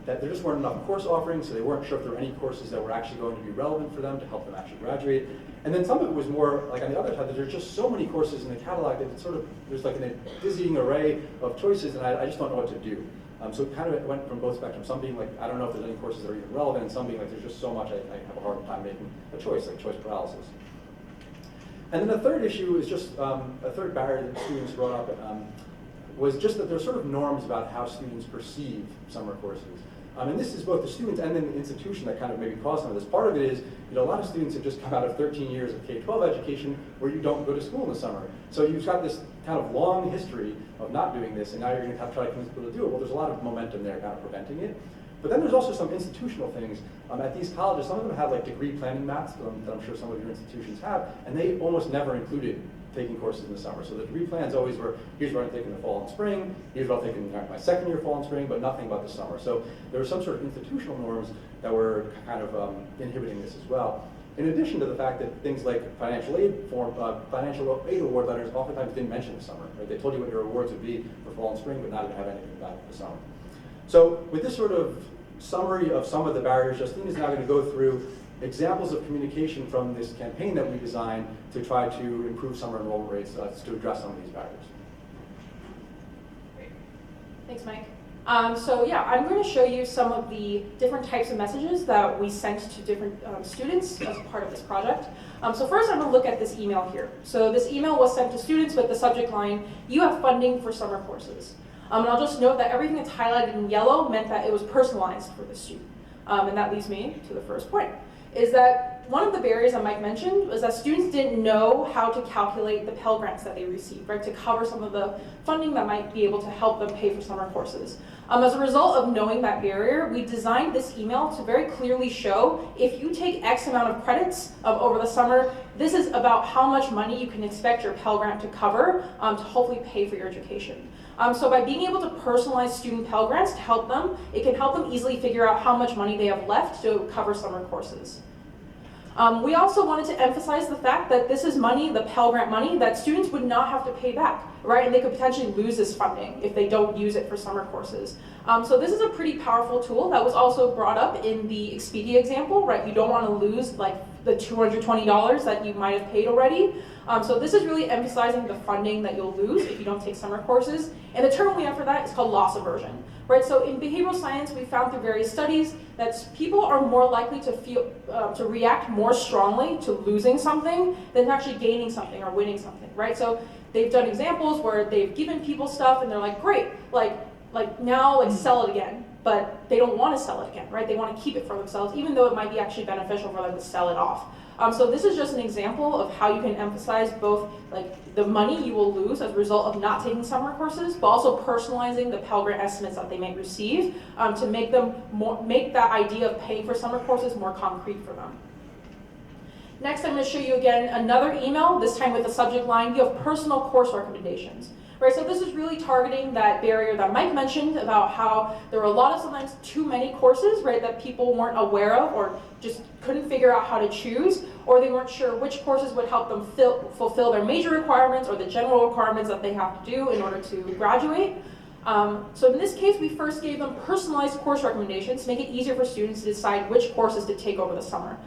that there just weren't enough course offerings, so they weren't sure if there were any courses that were actually going to be relevant for them to help them actually graduate. And then some of it was more, like on the other side, that there's just so many courses in the catalog that it's sort of, there's like a dizzying array of choices, and I just don't know what to do. So it kind of went from both spectrums, some being like, I don't know if there's any courses that are even relevant, and some being like, there's just so much I have a hard time making a choice, like choice paralysis. And then the third issue is just, a third barrier that students brought up was just that there's sort of norms about how students perceive summer courses. And this is both the students and then the institution that kind of maybe caused some of this. Part of it is, a lot of students have just come out of 13 years of K-12 education where you don't go to school in the summer. So you've got this kind of long history of not doing this, and now you're going to have to try to convince people to do it. Well, there's a lot of momentum there kind of preventing it. But then there's also some institutional things. At these colleges, some of them have like degree planning mats that I'm sure some of your institutions have, and they almost never included taking courses in the summer. So the degree plans always were, here's what I'm taking in the fall and spring, here's what I'm taking my second year fall and spring, but nothing about the summer. So there were some sort of institutional norms that were kind of inhibiting this as well. In addition to the fact that things like financial aid award letters oftentimes didn't mention the summer. Right? They told you what your awards would be for fall and spring, but not even have anything about the summer. So with this sort of summary of some of the barriers, Justine is now going to go through examples of communication from this campaign that we designed to try to improve summer enrollment rates to address some of these barriers. Great. Thanks, Mike. So yeah, I'm going to show you some of the different types of messages that we sent to different students as part of this project. So first I'm going to look at this email here. So this email was sent to students with the subject line, "You have funding for summer courses." And I'll just note that everything that's highlighted in yellow meant that it was personalized for the student. And that leads me to the first point, is that one of the barriers that Mike mentioned was that students didn't know how to calculate the Pell Grants that they received, right, to cover some of the funding that might be able to help them pay for summer courses. As a result of knowing that barrier, we designed this email to very clearly show if you take X amount of credits over the summer, this is about how much money you can expect your Pell Grant to cover to hopefully pay for your education. So by being able to personalize student Pell Grants to help them, it can help them easily figure out how much money they have left to cover summer courses. We also wanted to emphasize the fact that this is money, the Pell Grant money, that students would not have to pay back, right? And they could potentially lose this funding if they don't use it for summer courses. So this is a pretty powerful tool that was also brought up in the Expedia example, right? You don't want to lose like the $220 that you might have paid already. So this is really emphasizing the funding that you'll lose if you don't take summer courses. And the term we have for that is called loss aversion. Right, so in behavioral science, we found through various studies that people are more likely to react more strongly to losing something than actually gaining something or winning something, right? So they've done examples where they've given people stuff and they're like, great, now sell it again, but they don't want to sell it again, right? They want to keep it for themselves, even though it might be actually beneficial for them to sell it off. So this is just an example of how you can emphasize both the money you will lose as a result of not taking summer courses, but also personalizing the Pell Grant estimates that they might receive to make that idea of paying for summer courses more concrete for them. Next, I'm going to show you again another email, this time with the subject line, "You have personal course recommendations." Right, so this is really targeting that barrier that Mike mentioned about how there were a lot of sometimes too many courses, right, that people weren't aware of or just couldn't figure out how to choose, or they weren't sure which courses would help them fulfill their major requirements or the general requirements that they have to do in order to graduate. So in this case, we first gave them personalized course recommendations to make it easier for students to decide which courses to take over the summer.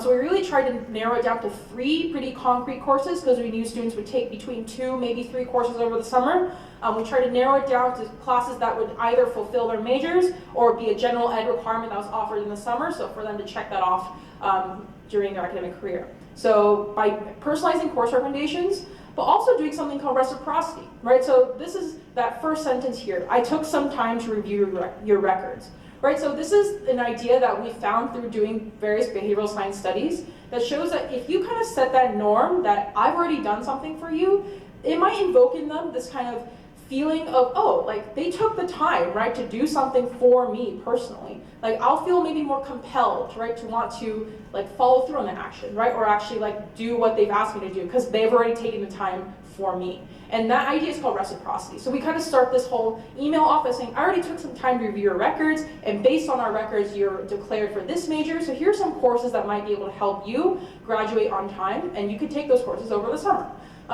So we really tried to narrow it down to 3 pretty concrete courses because we knew students would take between 2, maybe 3 courses over the summer. We tried to narrow it down to classes that would either fulfill their majors or be a general ed requirement that was offered in the summer, so for them to check that off during their academic career. So by personalizing course recommendations, but also doing something called reciprocity, right? So this is that first sentence here. "I took some time to review your records." Right, so this is an idea that we found through doing various behavioral science studies that shows that if you kind of set that norm that I've already done something for you, it might invoke in them this kind of feeling of, oh, like they took the time, right, to do something for me personally. Like I'll feel maybe more compelled, right, to want to like follow through on the action, right, or actually like do what they've asked me to do because they've already taken the time for me. And that idea is called reciprocity. So we kind of start this whole email off by saying, I already took some time to review your records, and based on our records, you're declared for this major, so here's some courses that might be able to help you graduate on time, and you could take those courses over the summer.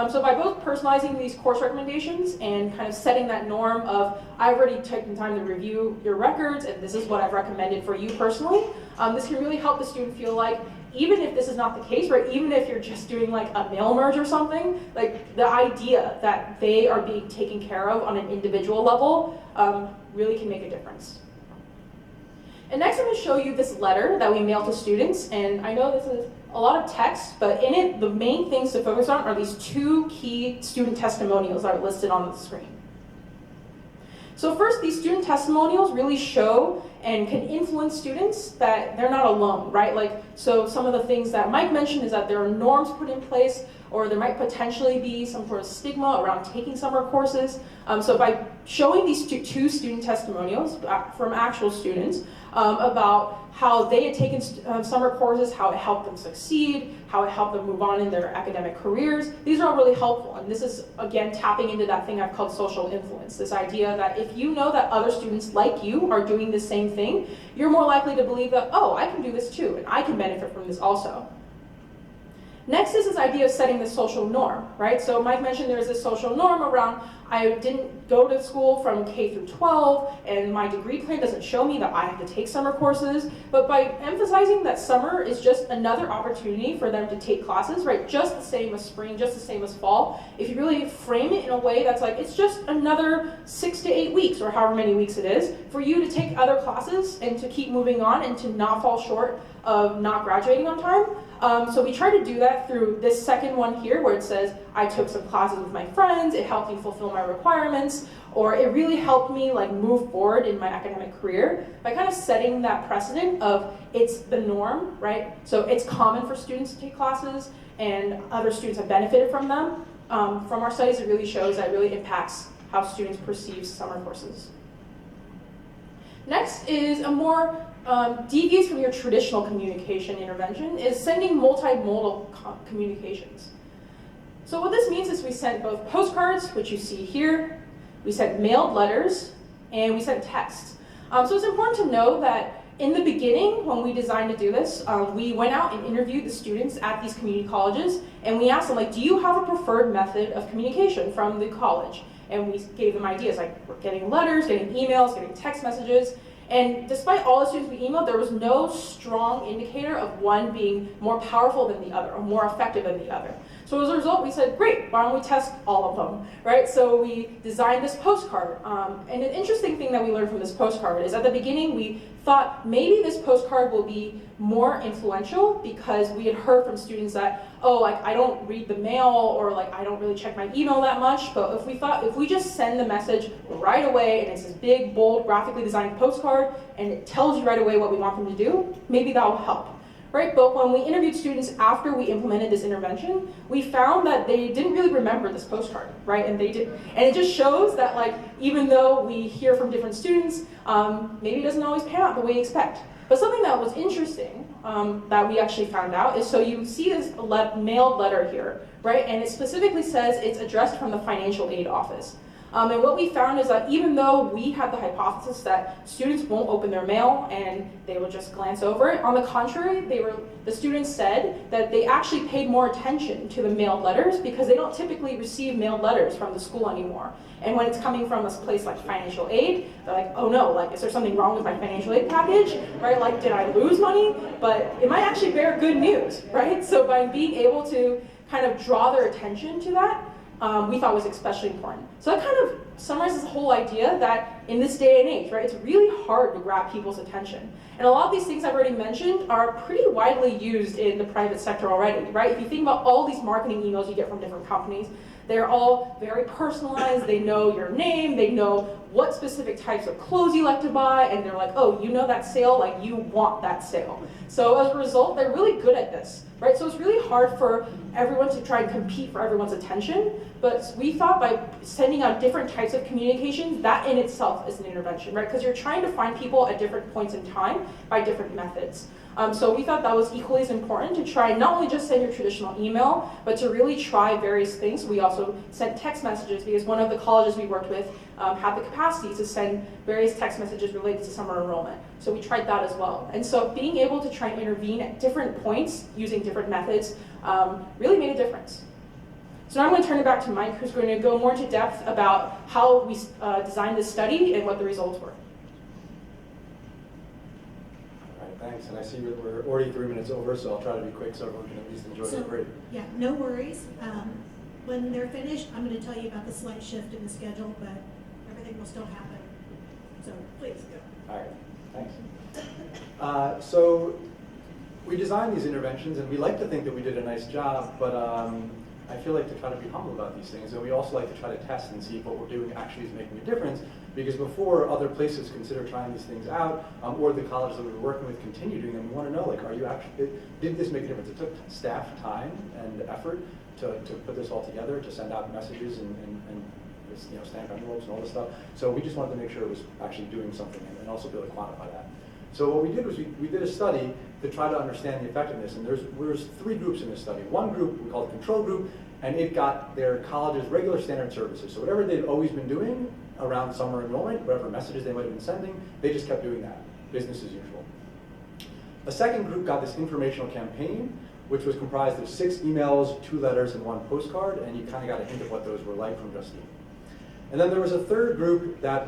So by both personalizing these course recommendations and kind of setting that norm of, I've already taken time to review your records, and this is what I've recommended for you personally, this can really help the student feel like, even if this is not the case, right, even if you're just doing like a mail merge or something, like the idea that they are being taken care of on an individual level really can make a difference. And next I'm going to show you this letter that we mail to students, and I know this is a lot of text, but in it, the main things to focus on are these two key student testimonials that are listed on the screen. So first, these student testimonials really show and can influence students that they're not alone, right? Like, so some of the things that Mike mentioned is that there are norms put in place, or there might potentially be some sort of stigma around taking summer courses. So by showing these two student testimonials from actual students about how they had taken summer courses, how it helped them succeed, how it helped them move on in their academic careers, these are all really helpful. And this is, again, tapping into that thing I've called social influence, this idea that if you know that other students like you are doing the same thing, you're more likely to believe that, oh, I can do this too, and I can benefit from this also. Next is this idea of setting the social norm, right? So Mike mentioned there's this social norm around, I didn't go to school from K through 12, and my degree plan doesn't show me that I have to take summer courses. But by emphasizing that summer is just another opportunity for them to take classes, right? Just the same as spring, just the same as fall. If you really frame it in a way that's like, it's just another 6 to 8 weeks, or however many weeks it is, for you to take other classes and to keep moving on and to not fall short of not graduating on time. So we try to do that through this second one here, where it says, I took some classes with my friends, it helped me fulfill my requirements, or it really helped me like move forward in my academic career, by kind of setting that precedent of it's the norm, right? So it's common for students to take classes, and other students have benefited from them. From our studies, it really shows that it really impacts how students perceive summer courses. Next is a more deviates from your traditional communication intervention, is sending multimodal communications. So what this means is we sent both postcards, which you see here, we sent mailed letters, and we sent texts. So it's important to know that in the beginning, when we designed to do this, we went out and interviewed the students at these community colleges, and we asked them, like, do you have a preferred method of communication from the college? And we gave them ideas, like getting letters, getting emails, getting text messages. And despite all the students we emailed, there was no strong indicator of one being more powerful than the other, or more effective than the other. So as a result, we said, great, why don't we test all of them, right? So we designed this postcard. And an interesting thing that we learned from this postcard is at the beginning, we thought maybe this postcard will be more influential because we had heard from students that, oh, like I don't read the mail, or like I don't really check my email that much. But if we thought, if we just send the message right away, and it's this big, bold, graphically designed postcard, and it tells you right away what we want them to do, maybe that will help. Right, but when we interviewed students after we implemented this intervention, we found that they didn't really remember this postcard, right? And they did, and it just shows that, like, even though we hear from different students, maybe it doesn't always pan out the way you expect. But something that was interesting that we actually found out is, so you see this mailed letter here, right? And it specifically says it's addressed from the financial aid office. And what we found is that even though we had the hypothesis that students won't open their mail and they will just glance over it, on the contrary, the students said that they actually paid more attention to the mailed letters because they don't typically receive mailed letters from the school anymore. And when it's coming from a place like financial aid, they're like, oh no, like, is there something wrong with my financial aid package, right? Like, did I lose money? But it might actually bear good news, right? So by being able to kind of draw their attention to that, we thought was especially important. So that kind of summarizes the whole idea that in this day and age, right, it's really hard to grab people's attention. And a lot of these things I've already mentioned are pretty widely used in the private sector already, right? If you think about all these marketing emails you get from different companies, They're all very personalized. They know your name. They know what specific types of clothes you like to buy, and they're like, oh, you know that sale, like you want that sale. So as a result, they're really good at this, right? So it's really hard for everyone to try and compete for everyone's attention, but we thought by sending out different types of communications, that in itself is an intervention, right? Because you're trying to find people at different points in time by different methods. So we thought that was equally as important to try not only just send your traditional email, but to really try various things. We also sent text messages because one of the colleges we worked with had the capacity to send various text messages related to summer enrollment. So we tried that as well. And so being able to try and intervene at different points using different methods really made a difference. So now I'm going to turn it back to Mike, who's going to go more into depth about how we designed this study and what the results were. Thanks, and I see that we're already 3 minutes over, so I'll try to be quick so everyone can at least enjoy their break. Yeah, no worries. When they're finished, I'm going to tell you about the slight shift in the schedule, but everything will still happen. So please go. All right, thanks. So we designed these interventions, and we like to think that we did a nice job, but I feel like to try to be humble about these things, and we also like to try to test and see if what we're doing actually is making a difference, because before other places consider trying these things out, or the colleges that we were working with continue doing them, we want to know, like, are you actually, did this make a difference? It took staff time and effort to put this all together, to send out messages and stamp envelopes and all this stuff. So we just wanted to make sure it was actually doing something and also be able to quantify that. So what we did was we did a study to try to understand the effectiveness, and there's 3 groups in this study. One group we called the control group, and it got their college's regular standard services. So whatever they'd always been doing around summer enrollment, whatever messages they might have been sending, they just kept doing that, business as usual. A second group got this informational campaign, which was comprised of 6 emails, 2 letters, and 1 postcard, and you kind of got a hint of what those were like from Justine. And then there was a third group that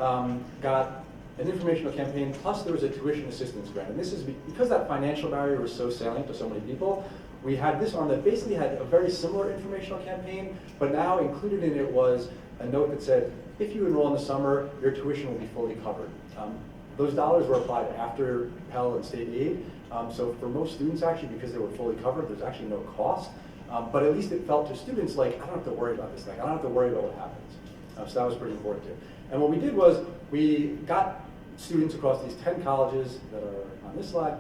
got an informational campaign, plus there was a tuition assistance grant. And this is because that financial barrier was so salient to so many people, we had this arm that basically had a very similar informational campaign, but now included in it was a note that said, if you enroll in the summer, your tuition will be fully covered. Those dollars were applied after Pell and state aid. So for most students, actually, because they were fully covered, there's actually no cost. But at least it felt to students like, I don't have to worry about this thing. I don't have to worry about what happens. So that was pretty important too. And what we did was we got students across these 10 colleges that are on this slide,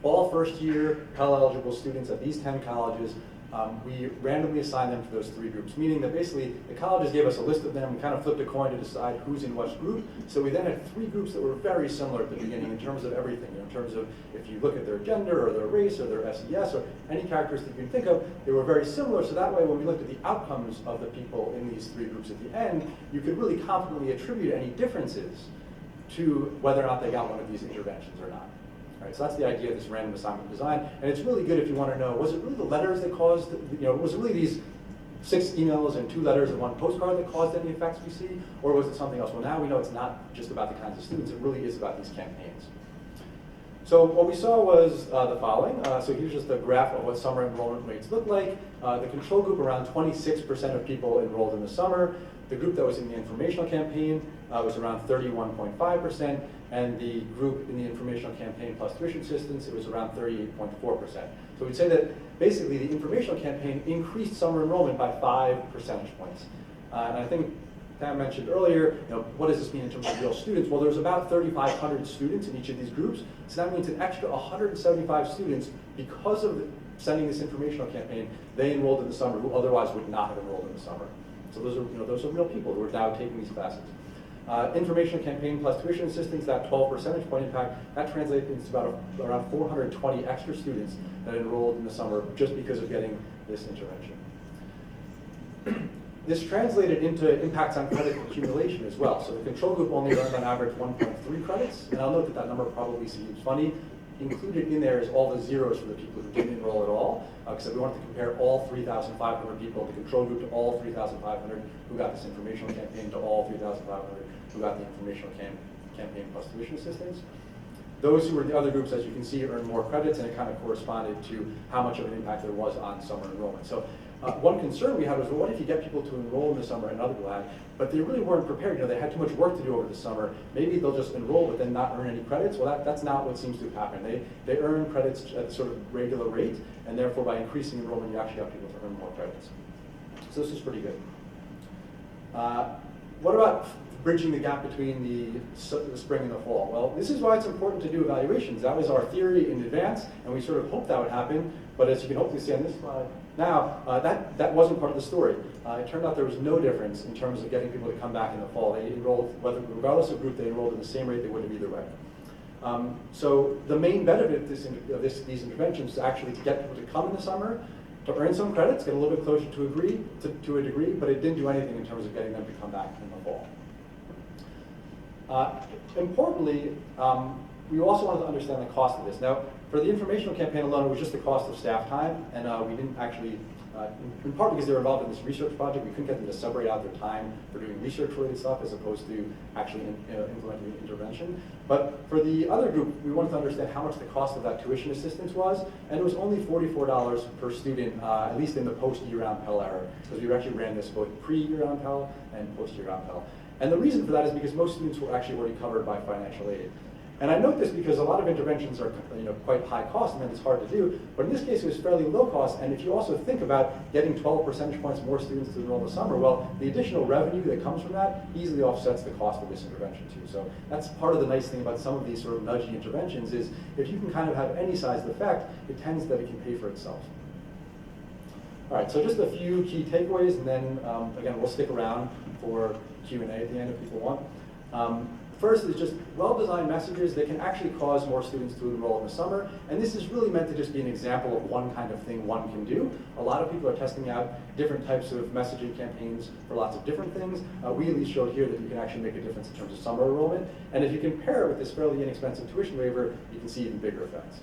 all first-year Pell-eligible students at these 10 colleges. We randomly assigned them to those 3 groups, meaning that basically the colleges gave us a list of them. We kind of flipped a coin to decide who's in which group. So we then had 3 groups that were very similar at the beginning in terms of everything. In terms of if you look at their gender or their race or their SES or any characteristic you can think of, they were very similar. So that way, when we looked at the outcomes of the people in these 3 groups at the end, you could really confidently attribute any differences to whether or not they got one of these interventions or not. Right, so that's the idea of this random assignment design, and it's really good if you want to know, was it really the letters that caused, was it really these 6 emails and 2 letters and 1 postcard that caused any effects we see, or was it something else? Well, now we know it's not just about the kinds of students, it really is about these campaigns. So what we saw was the following. So here's just a graph of what summer enrollment rates look like. The control group, around 26% of people enrolled in the summer. The group that was in the informational campaign was around 31.5%, and the group in the informational campaign plus tuition assistance, it was around 38.4%. So we'd say that basically the informational campaign increased summer enrollment by 5 percentage points. And I think Pam mentioned earlier, what does this mean in terms of real students? Well, there's about 3,500 students in each of these groups, so that means an extra 175 students, because of sending this informational campaign, they enrolled in the summer who otherwise would not have enrolled in the summer. So those are real people who are now taking these classes. Informational campaign plus tuition assistance, that 12 percentage point impact, that translates into about around 420 extra students that enrolled in the summer just because of getting this intervention. This translated into impacts on credit accumulation as well. So the control group only earned on average 1.3 credits, and I'll note that that number probably seems funny. Included in there is all the zeros for the people who didn't enroll at all, because we wanted to compare all 3,500 people in the control group to all 3,500 who got this informational campaign to all 3,500 who got the informational campaign plus tuition assistance. Those who were the other groups, as you can see, earned more credits, and it kind of corresponded to how much of an impact there was on summer enrollment. So one concern we had was, well, what if you get people to enroll in the summer and not glad, but they really weren't prepared. They had too much work to do over the summer. Maybe they'll just enroll but then not earn any credits. Well, that's not what seems to have happened. They earn credits at sort of regular rate, and therefore by increasing enrollment, you actually have people to earn more credits. So this is pretty good. What about bridging the gap between the spring and the fall? Well, this is why it's important to do evaluations. That was our theory in advance, and we sort of hoped that would happen, but as you can hopefully see on this slide now, that wasn't part of the story. It turned out there was no difference in terms of getting people to come back in the fall. They enrolled, regardless of group, they enrolled at the same rate they would have either way. So the main benefit of these interventions is actually to get people to come in the summer, to earn some credits, get a little bit closer to a degree, but it didn't do anything in terms of getting them to come back in the fall. Importantly, we also wanted to understand the cost of this. Now, for the informational campaign alone, it was just the cost of staff time, and we didn't actually, in part because they were involved in this research project, we couldn't get them to separate out their time for doing research-related stuff as opposed to actually implementing the intervention. But for the other group, we wanted to understand how much the cost of that tuition assistance was, and it was only $44 per student, at least in the post-year-round Pell era, because we actually ran this both pre-year-round Pell and post-year-round Pell. And the reason for that is because most students were actually already covered by financial aid. And I note this because a lot of interventions are quite high cost and then it's hard to do, but in this case it was fairly low cost, and if you also think about getting 12 percentage points more students to enroll in the summer, well, the additional revenue that comes from that easily offsets the cost of this intervention too. So that's part of the nice thing about some of these sort of nudgy interventions is if you can kind of have any sized effect, it tends that it can pay for itself. All right, so just a few key takeaways, and then again, we'll stick around for Q&A at the end if people want. First is just well-designed messages that can actually cause more students to enroll in the summer, and this is really meant to just be an example of one kind of thing one can do. A lot of people are testing out different types of messaging campaigns for lots of different things. We at least showed here that you can actually make a difference in terms of summer enrollment, and if you can pair it with this fairly inexpensive tuition waiver, you can see even bigger effects.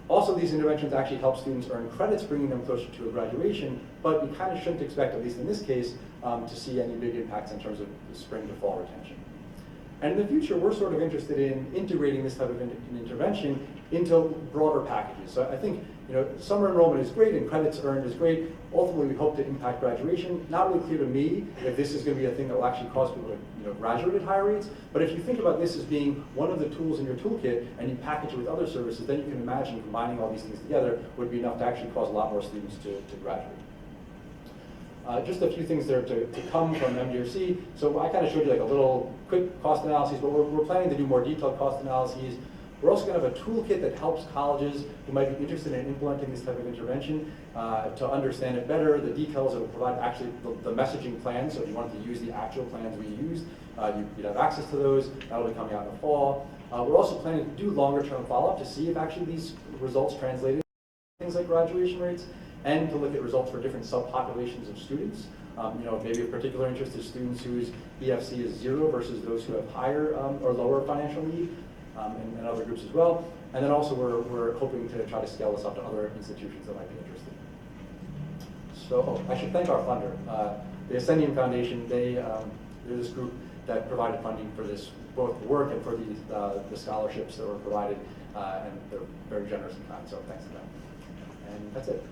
Also, these interventions actually help students earn credits, bringing them closer to a graduation, but you kind of shouldn't expect, at least in this case, to see any big impacts in terms of the spring to fall retention. And in the future, we're sort of interested in integrating this type of intervention into broader packages. So I think summer enrollment is great and credits earned is great. Ultimately, we hope to impact graduation. Not really clear to me if this is going to be a thing that will actually cause people to graduate at higher rates. But if you think about this as being one of the tools in your toolkit and you package it with other services, then you can imagine combining all these things together would be enough to actually cause a lot more students to graduate. Just a few things there to come from MDRC. So I kind of showed you like a little quick cost analysis, but we're planning to do more detailed cost analyses. We're also going to have a toolkit that helps colleges who might be interested in implementing this type of intervention to understand it better. The details that will provide actually the messaging plans. So if you wanted to use the actual plans we used, you'd have access to those. That'll be coming out in the fall. We're also planning to do longer term follow-up to see if actually these results translated into things like graduation rates, and to look at results for different subpopulations of students. Maybe of particular interest is students whose EFC is 0 versus those who have higher or lower financial need, and other groups as well. And then also we're hoping to try to scale this up to other institutions that might be interested. So I should thank our funder. The Ascendium Foundation, they're this group that provided funding for this, both the work and for the scholarships that were provided, and they're very generous in kind, so thanks to them. And that's it.